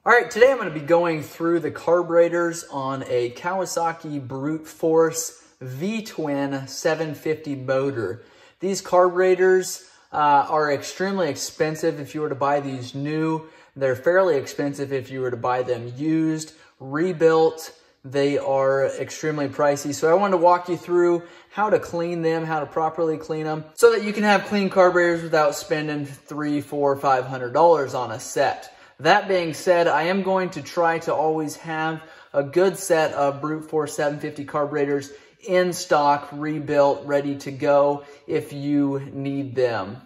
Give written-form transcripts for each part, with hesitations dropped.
All right, today I'm going to be going through the carburetors on a Kawasaki Brute Force V-twin 750 motor. These carburetors are extremely expensive if you were to buy these new. They're fairly expensive if you were to buy them used, rebuilt. They are extremely pricey. So I wanted to walk you through how to clean them, how to properly clean them, so that you can have clean carburetors without spending $300, $400, $500 on a set. That being said, I am going to try to always have a good set of Brute Force 750 carburetors in stock, rebuilt, ready to go if you need them.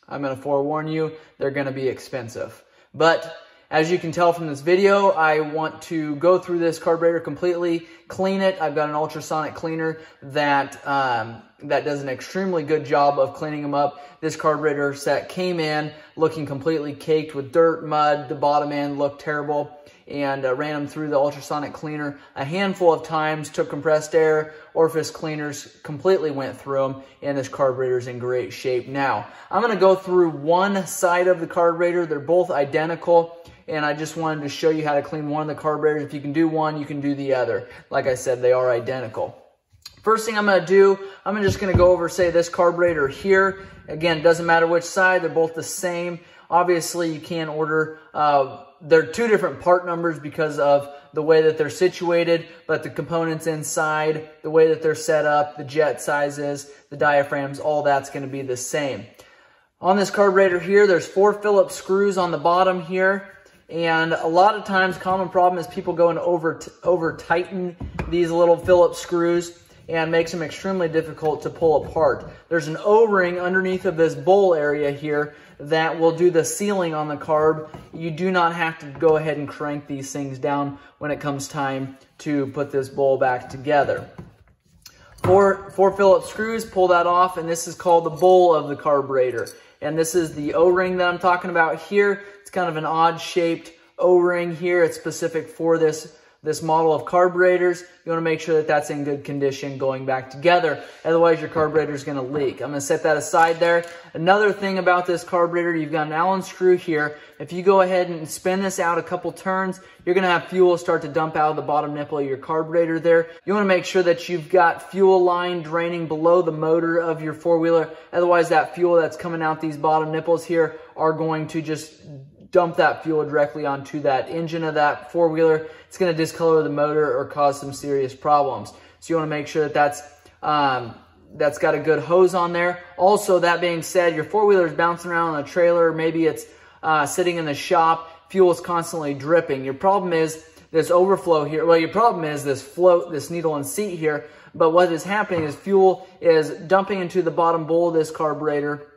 I'm going to forewarn you, they're going to be expensive. But as you can tell from this video, I want to go through this carburetor completely, clean it. I've got an ultrasonic cleaner that does an extremely good job of cleaning them up. This carburetor set came in looking completely caked with dirt, mud. The bottom end looked terrible, and ran them through the ultrasonic cleaner a handful of times, took compressed air, orifice cleaners, completely went through them, and this carburetor is in great shape now. I'm going to go through one side of the carburetor. They're both identical, and I just wanted to show you how to clean one of the carburetors. If you can do one, you can do the other. Like I said, they are identical. First thing I'm going to do, I'm just going to go over, say, this carburetor here. Again, it doesn't matter which side, they're both the same. Obviously, you can order, they're two different part numbers because of the way that they're situated, but the components inside, the way that they're set up, the jet sizes, the diaphragms, all that's going to be the same. On this carburetor here, there's 4 Phillips screws on the bottom here. And a lot of times, common problem is people go and over tighten these little Phillips screws, and makes them extremely difficult to pull apart. There's an O-ring underneath of this bowl area here that will do the sealing on the carb. You do not have to go ahead and crank these things down when it comes time to put this bowl back together. Four Phillips screws, pull that off, and this is called the bowl of the carburetor. And this is the O-ring that I'm talking about here. It's kind of an odd shaped O-ring here. It's specific for this model of carburetors. You want to make sure that that's in good condition going back together. Otherwise, your carburetor is going to leak. I'm going to set that aside there. Another thing about this carburetor, you've got an Allen screw here. If you go ahead and spin this out a couple turns, you're going to have fuel start to dump out of the bottom nipple of your carburetor there. You want to make sure that you've got fuel line draining below the motor of your four-wheeler. Otherwise, that fuel that's coming out these bottom nipples here are going to just dump that fuel directly onto that engine of that four-wheeler. It's going to discolor the motor or cause some serious problems. So you want to make sure that that's got a good hose on there. Also, that being said, your four-wheeler is bouncing around on a trailer. Maybe it's sitting in the shop. Fuel is constantly dripping. Your problem is this overflow here. Well, your problem is this float, this needle and seat here. But what is happening is fuel is dumping into the bottom bowl of this carburetor,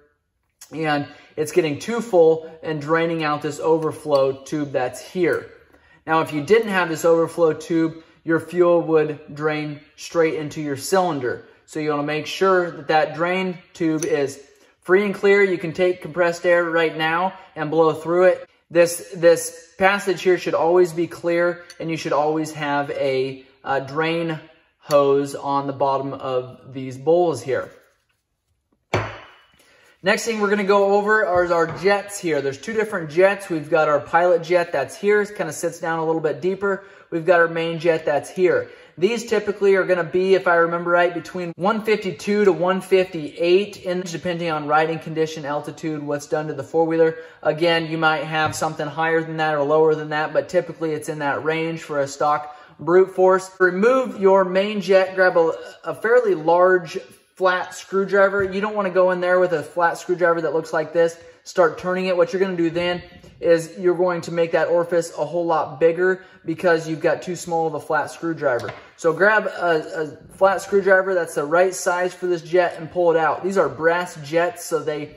and it's getting too full and draining out this overflow tube that's here. Now, if you didn't have this overflow tube, your fuel would drain straight into your cylinder. So you want to make sure that that drain tube is free and clear. You can take compressed air right now and blow through it. This passage here should always be clear, and you should always have a drain hose on the bottom of these bowls here. Next thing we're going to go over are our jets here. There's two different jets. We've got our pilot jet that's here. It kind of sits down a little bit deeper. We've got our main jet that's here. These typically are going to be, if I remember right, between 152 to 158 inch, depending on riding condition, altitude, what's done to the four-wheeler. Again, you might have something higher than that or lower than that, but typically it's in that range for a stock Brute Force. Remove your main jet, grab a fairly large flat screwdriver. You don't want to go in there with a flat screwdriver that looks like this. Start turning it. What you're going to do then is you're going to make that orifice a whole lot bigger because you've got too small of a flat screwdriver. So grab a flat screwdriver that's the right size for this jet and pull it out. These are brass jets, so they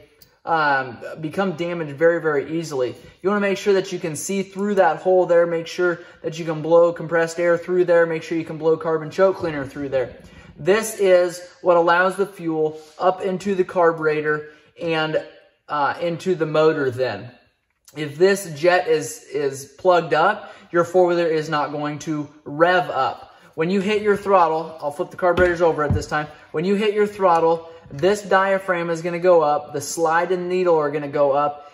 become damaged very, very easily. You want to make sure that you can see through that hole there. Make sure that you can blow compressed air through there. Make sure you can blow carbon choke cleaner through there. This is what allows the fuel up into the carburetor and into the motor then. If this jet is plugged up, your four-wheeler is not going to rev up. When you hit your throttle, I'll flip the carburetors over at this time. When you hit your throttle, this diaphragm is going to go up. The slide and needle are going to go up.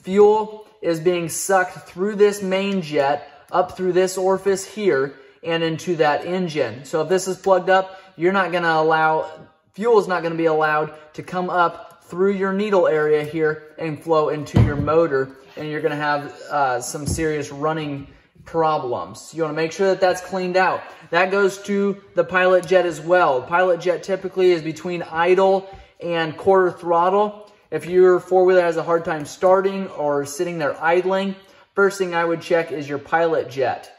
Fuel is being sucked through this main jet, up through this orifice here, and into that engine. So if this is plugged up, fuel is not going to be allowed to come up through your needle area here and flow into your motor, and you're going to have some serious running problems. You want to make sure that that's cleaned out. That goes to the pilot jet as well. Pilot jet typically is between idle and quarter throttle. If your four-wheeler has a hard time starting or sitting there idling, first thing I would check is your pilot jet.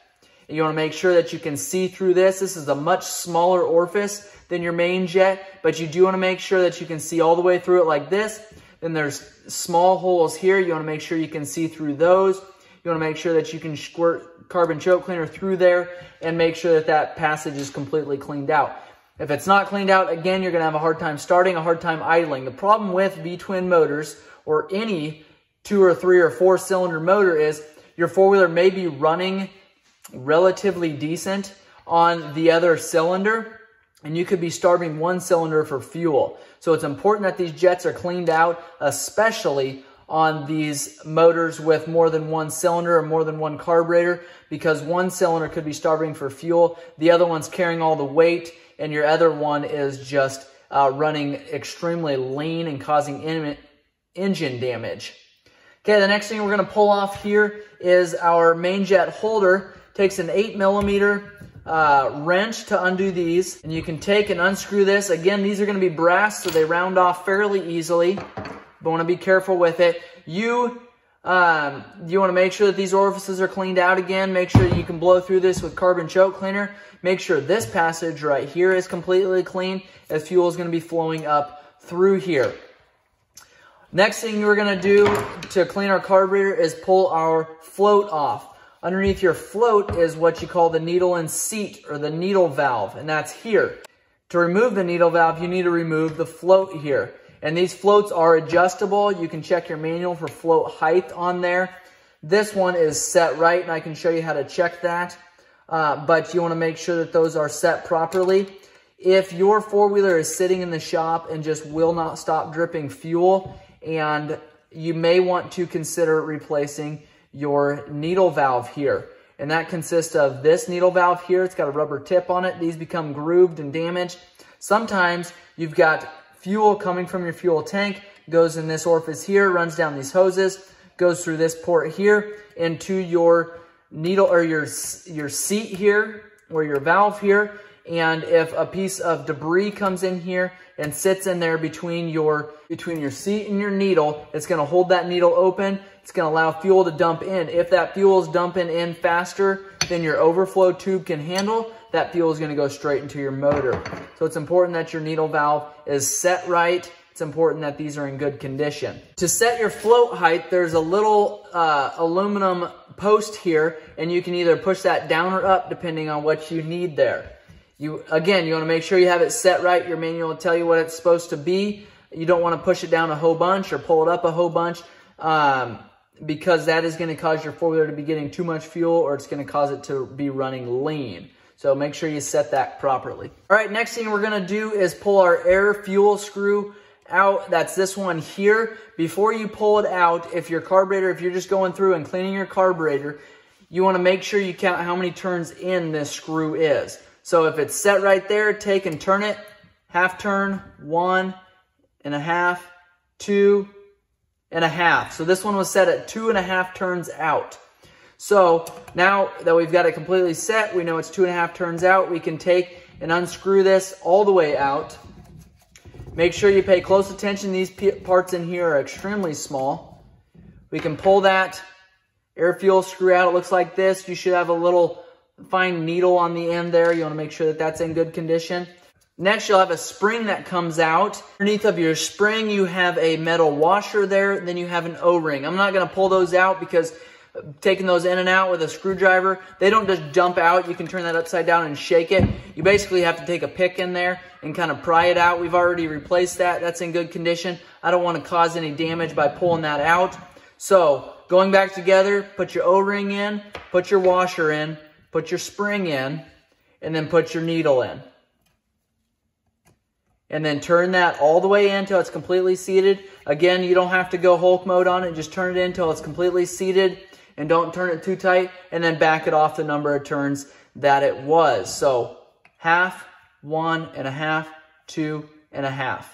You want to make sure that you can see through this. This is a much smaller orifice than your main jet, but you do want to make sure that you can see all the way through it like this. Then there's small holes here. You want to make sure you can see through those. You want to make sure that you can squirt carbon choke cleaner through there and make sure that that passage is completely cleaned out. If it's not cleaned out, again, you're going to have a hard time starting, a hard time idling. The problem with V-twin motors or any 2 or 3 or 4 cylinder motor is your four-wheeler may be running relatively decent on the other cylinder, and you could be starving one cylinder for fuel. So it's important that these jets are cleaned out, especially on these motors with more than one cylinder or more than one carburetor, because one cylinder could be starving for fuel, the other one's carrying all the weight, and your other one is just running extremely lean and causing engine damage. Okay, the next thing we're going to pull off here is our main jet holder. Takes an 8mm wrench to undo these, and you can take and unscrew this. Again, these are going to be brass, so they round off fairly easily, but want to be careful with it. You want to make sure that these orifices are cleaned out again. Make sure you can blow through this with carbon choke cleaner. Make sure this passage right here is completely clean, as fuel is going to be flowing up through here. Next thing we're going to do to clean our carburetor is pull our float off. Underneath your float is what you call the needle and seat, or the needle valve, and that's here. To remove the needle valve, you need to remove the float here. And these floats are adjustable. You can check your manual for float height on there. This one is set right, and I can show you how to check that. But you want to make sure that those are set properly. If your four-wheeler is sitting in the shop and just will not stop dripping fuel, and you may want to consider replacing your needle valve here. And that consists of this needle valve here. It's got a rubber tip on it. These become grooved and damaged. Sometimes you've got fuel coming from your fuel tank, goes in this orifice here, runs down these hoses, goes through this port here into your needle or your seat here, or your valve here. And if a piece of debris comes in here and sits in there between your seat and your needle, it's going to hold that needle open. It's going to allow fuel to dump in. If that fuel is dumping in faster than your overflow tube can handle, that fuel is going to go straight into your motor. So it's important that your needle valve is set right. It's important that these are in good condition. To set your float height, there's a little aluminum post here, and you can either push that down or up depending on what you need there. Again, you want to make sure you have it set right. Your manual will tell you what it's supposed to be. You don't want to push it down a whole bunch or pull it up a whole bunch, because that is going to cause your four-wheeler to be getting too much fuel, or it's going to cause it to be running lean. So make sure you set that properly. All right, next thing we're going to do is pull our air fuel screw out. That's this one here. Before you pull it out, if you're just going through and cleaning your carburetor, you want to make sure you count how many turns in this screw is. So if it's set right there, take and turn it. Half turn, 1.5, 2.5. So this one was set at 2.5 turns out. So now that we've got it completely set, we know it's 2.5 turns out. We can take and unscrew this all the way out. Make sure you pay close attention. These parts in here are extremely small. We can pull that air fuel screw out. It looks like this. You should have a little fine needle on the end there. You want to make sure that that's in good condition. Next, you'll have a spring that comes out. Underneath of your spring, you have a metal washer there. Then you have an O-ring. I'm not going to pull those out because taking those in and out with a screwdriver, they don't just jump out. You can turn that upside down and shake it. You basically have to take a pick in there and kind of pry it out. We've already replaced that. That's in good condition. I don't want to cause any damage by pulling that out. So going back together, put your O-ring in, put your washer in, put your spring in, and then put your needle in. and then turn that all the way in until it's completely seated. Again, you don't have to go Hulk mode on it. Just turn it in until it's completely seated, and don't turn it too tight, and then back it off the number of turns that it was. So half, 1.5, 2.5.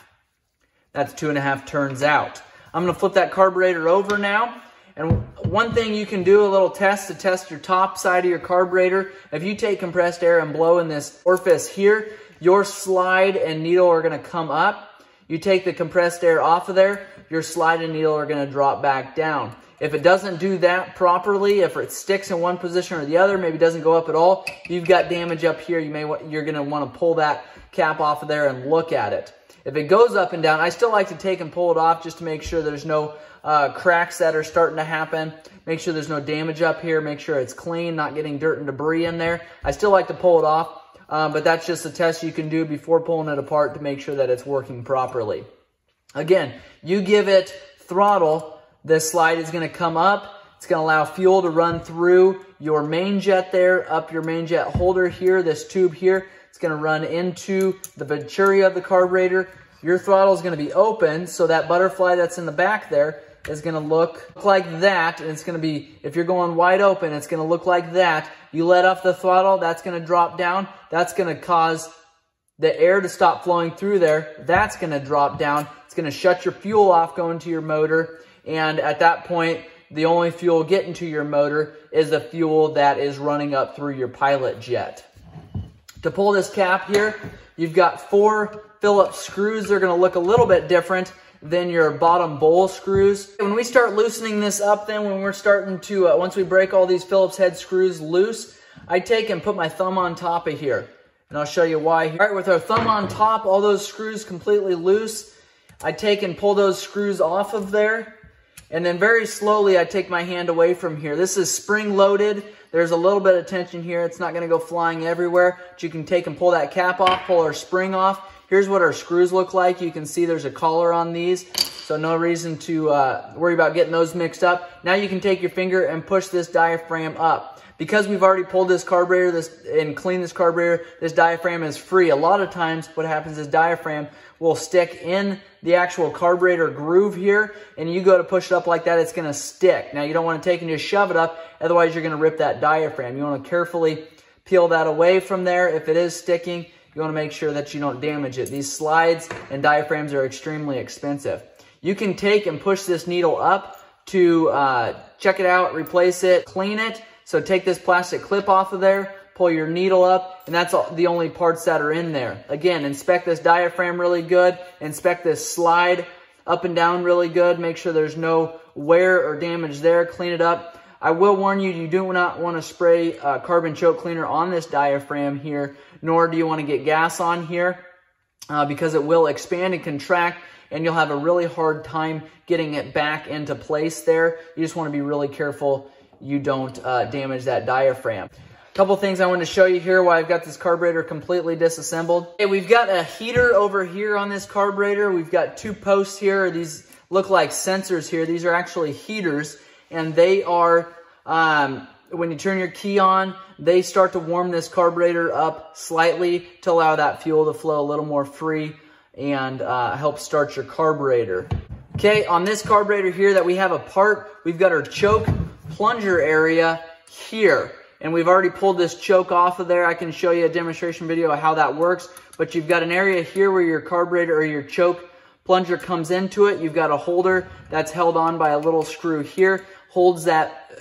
That's 2.5 turns out. I'm going to flip that carburetor over now. And one thing you can do, a little test to test your top side of your carburetor. If you take compressed air and blow in this orifice here, your slide and needle are going to come up. You take the compressed air off of there, your slide and needle are going to drop back down. If it doesn't do that properly, if it sticks in one position or the other, maybe doesn't go up at all, you've got damage up here. You're going to want to pull that cap off of there and look at it. If it goes up and down, I still like to take and pull it off just to make sure there's no cracks that are starting to happen. Make sure there's no damage up here. Make sure it's clean, not getting dirt and debris in there. I still like to pull it off, but that's just a test you can do before pulling it apart to make sure that it's working properly. Again, you give it throttle, this slide is going to come up. It's going to allow fuel to run through your main jet there, up your main jet holder here, this tube here. It's going to run into the venturi of the carburetor. Your throttle is going to be open, so that butterfly that's in the back there is going to look like that. And it's going to be, if you're going wide open, it's going to look like that. You let off the throttle, that's going to drop down. That's going to cause the air to stop flowing through there. That's going to drop down. It's going to shut your fuel off going to your motor. And at that point, the only fuel getting to your motor is the fuel that is running up through your pilot jet. To pull this cap here, you've got 4 Phillips screws. They're going to look a little bit different than your bottom bowl screws. When we start loosening this up then, when we're starting to, once we break all these Phillips head screws loose, I take and put my thumb on top of here. And I'll show you why. All right, with our thumb on top, all those screws completely loose, I take and pull those screws off of there. And then very slowly, I take my hand away from here. This is spring loaded. There's a little bit of tension here. It's not going to go flying everywhere. But you can take and pull that cap off, pull our spring off. Here's what our screws look like. You can see there's a collar on these. So no reason to worry about getting those mixed up. Now you can take your finger and push this diaphragm up. Because we've already pulled this carburetor and cleaned this carburetor, this diaphragm is free. A lot of times what happens is diaphragm will stick in the actual carburetor groove here, and you go to push it up like that, it's going to stick. Now you don't want to take and just shove it up, otherwise you're going to rip that diaphragm. You want to carefully peel that away from there. If it is sticking, you want to make sure that you don't damage it. These slides and diaphragms are extremely expensive. You can take and push this needle up to check it out, replace it, clean it. So take this plastic clip off of there, pull your needle up, and that's the only parts that are in there. Again, inspect this diaphragm really good. Inspect this slide up and down really good. Make sure there's no wear or damage there. Clean it up. I will warn you, you do not want to spray carbon choke cleaner on this diaphragm here, nor do you want to get gas on here because it will expand and contract, and you'll have a really hard time getting it back into place there. You just want to be really careful you don't damage that diaphragm. A couple things I want to show you here while I've got this carburetor completely disassembled. Okay, we've got a heater over here on this carburetor. We've got 2 posts here. These look like sensors here. These are actually heaters, and they are, when you turn your key on, they start to warm this carburetor up slightly to allow that fuel to flow a little more free and help start your carburetor. Okay, on this carburetor here that we have apart, we've got our choke plunger area here. And we've already pulled this choke off of there. I can show you a demonstration video of how that works. But you've got an area here where your carburetor or your choke plunger comes into it. You've got a holder that's held on by a little screw here. Holds that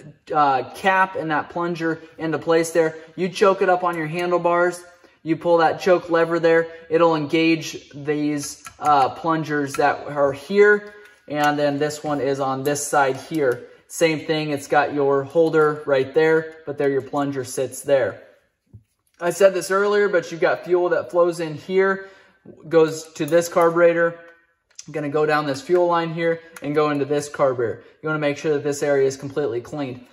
cap and that plunger into place there. You choke it up on your handlebars. You pull that choke lever there. It'll engage these plungers that are here. And then this one is on this side here. Same thing, it's got your holder right there, but there your plunger sits there. I said this earlier, but you've got fuel that flows in here, goes to this carburetor. I'm going to go down this fuel line here and go into this carburetor. You want to make sure that this area is completely cleaned.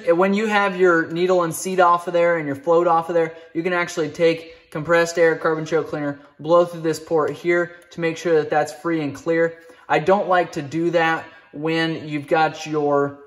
When you have your needle and seat off of there and your float off of there, you can actually take compressed air, carbon choke cleaner, blow through this port here to make sure that that's free and clear. I don't like to do that when you've got your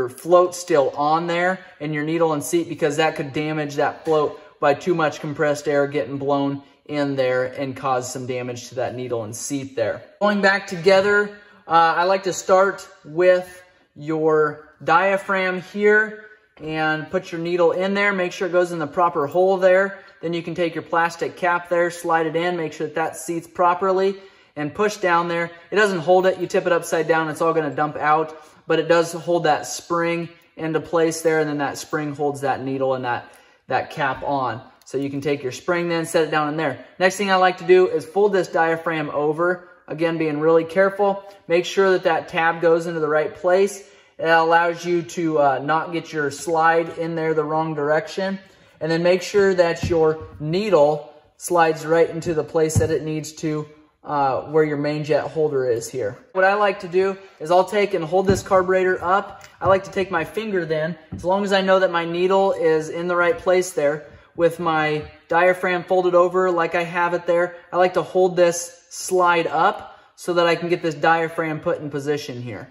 float still on there and your needle and seat, because that could damage that float by too much compressed air getting blown in there and cause some damage to that needle and seat there. Going back together, I like to start with your diaphragm here and put your needle in there. Make sure it goes in the proper hole there. Then you can take your plastic cap there, slide it in, make sure that that seats properly, and push down there. It doesn't hold it. You tip it upside down, it's all going to dump out, but it does hold that spring into place there, and then that spring holds that needle and that cap on. So you can take your spring then, set it down in there. Next thing I like to do is fold this diaphragm over. Again, being really careful. Make sure that that tab goes into the right place. It allows you to not get your slide in there the wrong direction. And then make sure that your needle slides right into the place that it needs to, where your main jet holder is here. What I like to do is I'll take and hold this carburetor up. I like to take my finger then, as long as I know that my needle is in the right place there, with my diaphragm folded over like I have it there, I like to hold this slide up so that I can get this diaphragm put in position here.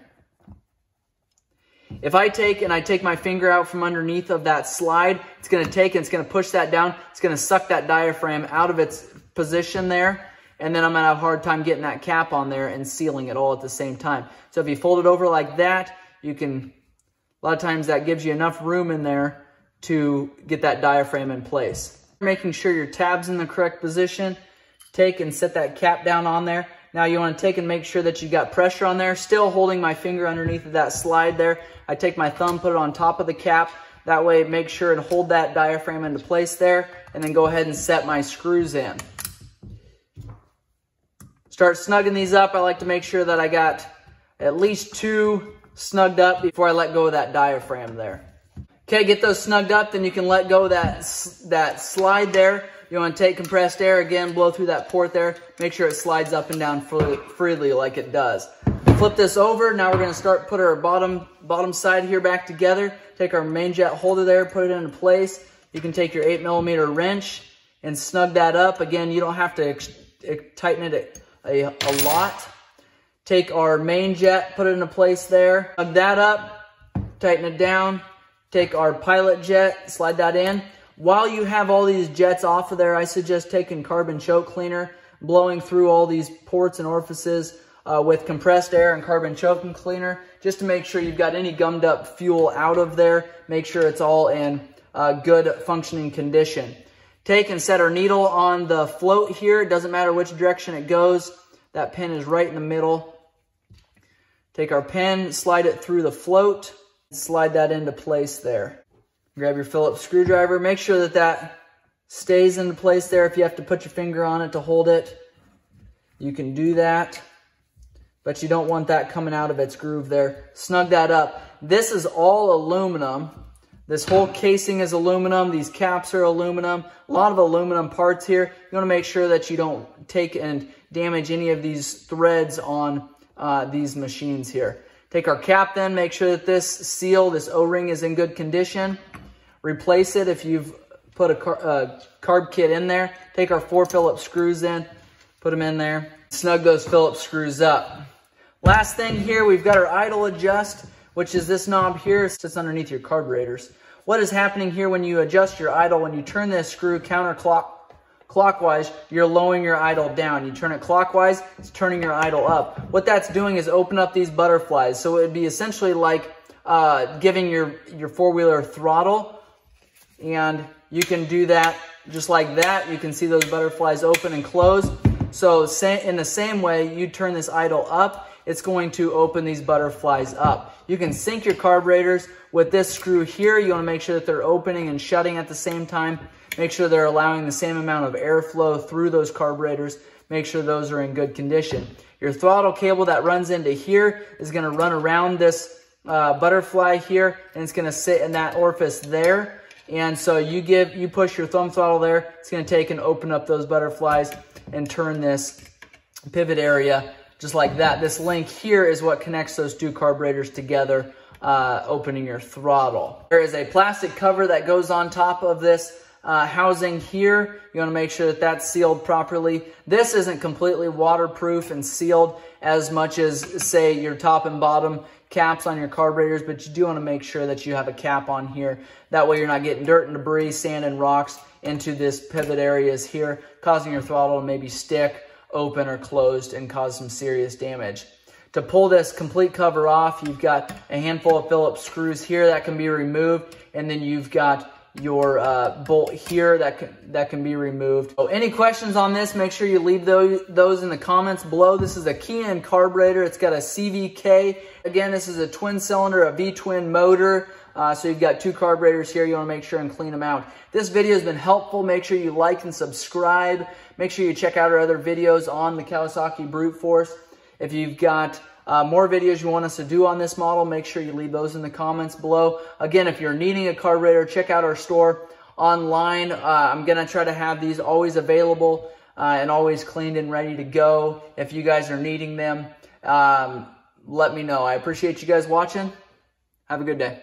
If I take my finger out from underneath of that slide, it's going to take and it's going to push that down. It's going to suck that diaphragm out of its position there. And then I'm going to have a hard time getting that cap on there and sealing it all at the same time. So if you fold it over like that, you can, a lot of times that gives you enough room in there to get that diaphragm in place. Making sure your tab's in the correct position. Take and set that cap down on there. Now you want to take and make sure that you got pressure on there. Still holding my finger underneath of that slide there. I take my thumb, put it on top of the cap. That way make sure and hold that diaphragm into place there. And then go ahead and set my screws in. Start snugging these up. I like to make sure that I got at least 2 snugged up before I let go of that diaphragm there. Okay, get those snugged up, then you can let go of that slide there. You want to take compressed air, again, blow through that port there. Make sure it slides up and down freely like it does. Flip this over. Now we're going to start put our bottom side here back together. Take our main jet holder there, put it into place. You can take your 8mm wrench and snug that up. Again, you don't have to tighten it a lot. Take our main jet, put it into place there. Snug that up, tighten it down. Take our pilot jet, slide that in. While you have all these jets off of there, I suggest taking carbon choke cleaner, blowing through all these ports and orifices with compressed air and carbon choke cleaner, just to make sure you've got any gummed up fuel out of there. Make sure it's all in good functioning condition. Take and set our needle on the float here. It doesn't matter which direction it goes. That pin is right in the middle. Take our pin, slide it through the float. Slide that into place there. Grab your Phillips screwdriver. Make sure that that stays into place there. If you have to put your finger on it to hold it, you can do that. But you don't want that coming out of its groove there. Snug that up. This is all aluminum. This whole casing is aluminum. These caps are aluminum. A lot of aluminum parts here. You want to make sure that you don't take and damage any of these threads on these machines here. Take our cap then, make sure that this seal, this O-ring is in good condition. Replace it if you've put a carb kit in there. Take our 4 Phillips screws in, put them in there. Snug those Phillips screws up. Last thing here, we've got our idle adjust, which is this knob here. It sits underneath your carburetors. What is happening here when you adjust your idle, when you turn this screw counterclockwise, you're lowering your idle down. You turn it clockwise, it's turning your idle up. What that's doing is open up these butterflies. So it would be essentially like giving your four-wheeler throttle. And you can do that just like that. You can see those butterflies open and close. So in the same way, you turn this idle up, it's going to open these butterflies up. You can sync your carburetors with this screw here. You want to make sure that they're opening and shutting at the same time. Make sure they're allowing the same amount of airflow through those carburetors. Make sure those are in good condition. Your throttle cable that runs into here is going to run around this butterfly here, and it's going to sit in that orifice there. And so you push your thumb throttle there, it's going to take and open up those butterflies and turn this pivot area just like that. This link here is what connects those 2 carburetors together, opening your throttle. There is a plastic cover that goes on top of this housing here. You want to make sure that that's sealed properly. This isn't completely waterproof and sealed as much as, say, your top and bottom caps on your carburetors, but you do want to make sure that you have a cap on here. That way you're not getting dirt and debris, sand and rocks into this pivot areas here, causing your throttle to maybe stick, open, or closed and cause some serious damage. To pull this complete cover off, you've got a handful of Phillips screws here that can be removed, and then you've got your bolt here that can be removed. So any questions on this, make sure you leave those in the comments below. This is a Key-in carburetor. It's got a CVK. Again, this is a twin cylinder, a V-twin motor. So you've got 2 carburetors here. You want to make sure and clean them out. This video has been helpful. Make sure you like and subscribe. Make sure you check out our other videos on the Kawasaki Brute Force. If you've got more videos you want us to do on this model, make sure you leave those in the comments below. Again, if you're needing a carburetor, check out our store online. I'm going to try to have these always available and always cleaned and ready to go. If you guys are needing them, let me know. I appreciate you guys watching. Have a good day.